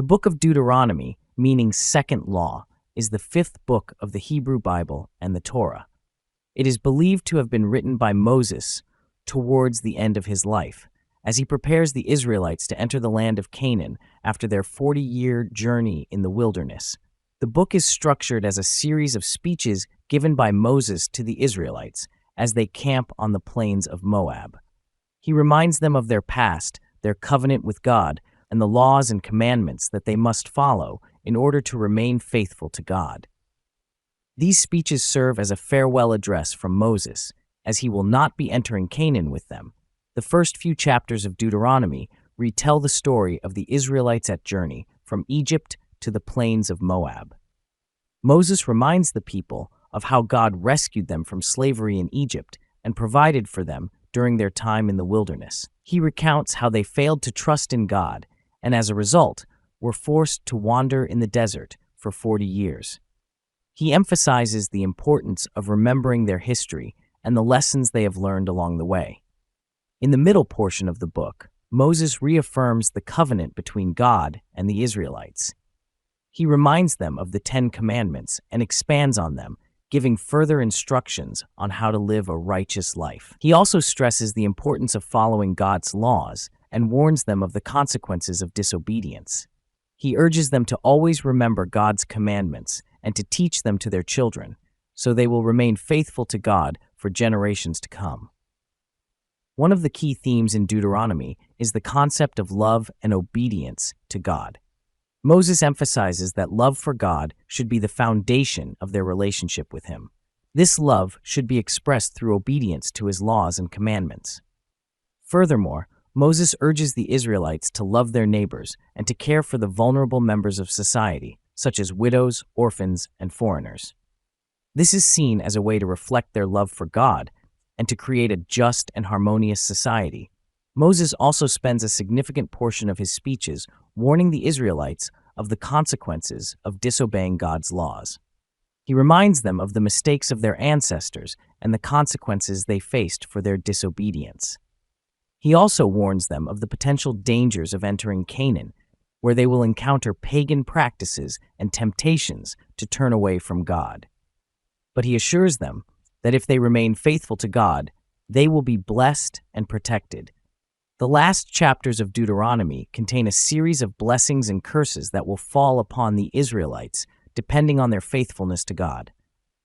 The book of Deuteronomy, meaning second law, is the fifth book of the Hebrew Bible and the Torah. It is believed to have been written by Moses towards the end of his life, as he prepares the Israelites to enter the land of Canaan after their 40-year journey in the wilderness. The book is structured as a series of speeches given by Moses to the Israelites as they camp on the plains of Moab. He reminds them of their past, their covenant with God, and the laws and commandments that they must follow in order to remain faithful to God. These speeches serve as a farewell address from Moses, as he will not be entering Canaan with them. The first few chapters of Deuteronomy retell the story of the Israelites' journey from Egypt to the plains of Moab. Moses reminds the people of how God rescued them from slavery in Egypt and provided for them during their time in the wilderness. He recounts how they failed to trust in God and, as a result, were forced to wander in the desert for 40 years. He emphasizes the importance of remembering their history and the lessons they have learned along the way. In the middle portion of the book, Moses reaffirms the covenant between God and the Israelites. He reminds them of the 10 Commandments and expands on them, giving further instructions on how to live a righteous life. He also stresses the importance of following God's laws and warns them of the consequences of disobedience. He urges them to always remember God's commandments and to teach them to their children, so they will remain faithful to God for generations to come. One of the key themes in Deuteronomy is the concept of love and obedience to God. Moses emphasizes that love for God should be the foundation of their relationship with Him. This love should be expressed through obedience to His laws and commandments. Furthermore, Moses urges the Israelites to love their neighbors and to care for the vulnerable members of society, such as widows, orphans, and foreigners. This is seen as a way to reflect their love for God and to create a just and harmonious society. Moses also spends a significant portion of his speeches warning the Israelites of the consequences of disobeying God's laws. He reminds them of the mistakes of their ancestors and the consequences they faced for their disobedience. He also warns them of the potential dangers of entering Canaan, where they will encounter pagan practices and temptations to turn away from God. But he assures them that if they remain faithful to God, they will be blessed and protected. The last chapters of Deuteronomy contain a series of blessings and curses that will fall upon the Israelites, depending on their faithfulness to God.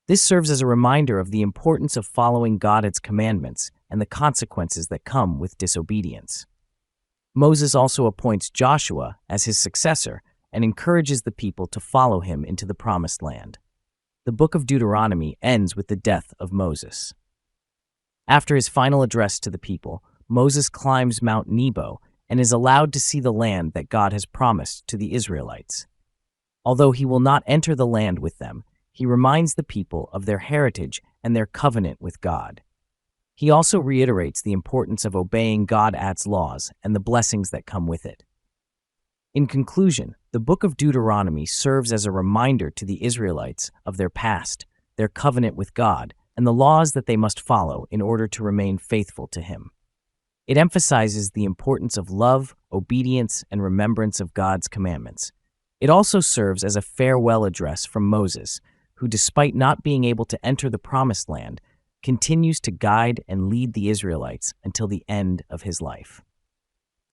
This serves as a reminder of the importance of following God's commandments and the consequences that come with disobedience. Moses also appoints Joshua as his successor and encourages the people to follow him into the Promised Land. The book of Deuteronomy ends with the death of Moses. After his final address to the people, Moses climbs Mount Nebo and is allowed to see the land that God has promised to the Israelites. Although he will not enter the land with them, he reminds the people of their heritage and their covenant with God. He also reiterates the importance of obeying God's laws and the blessings that come with it. In conclusion, the book of Deuteronomy serves as a reminder to the Israelites of their past, their covenant with God, and the laws that they must follow in order to remain faithful to Him. It emphasizes the importance of love, obedience, and remembrance of God's commandments. It also serves as a farewell address from Moses, who, despite not being able to enter the Promised Land, continues to guide and lead the Israelites until the end of his life.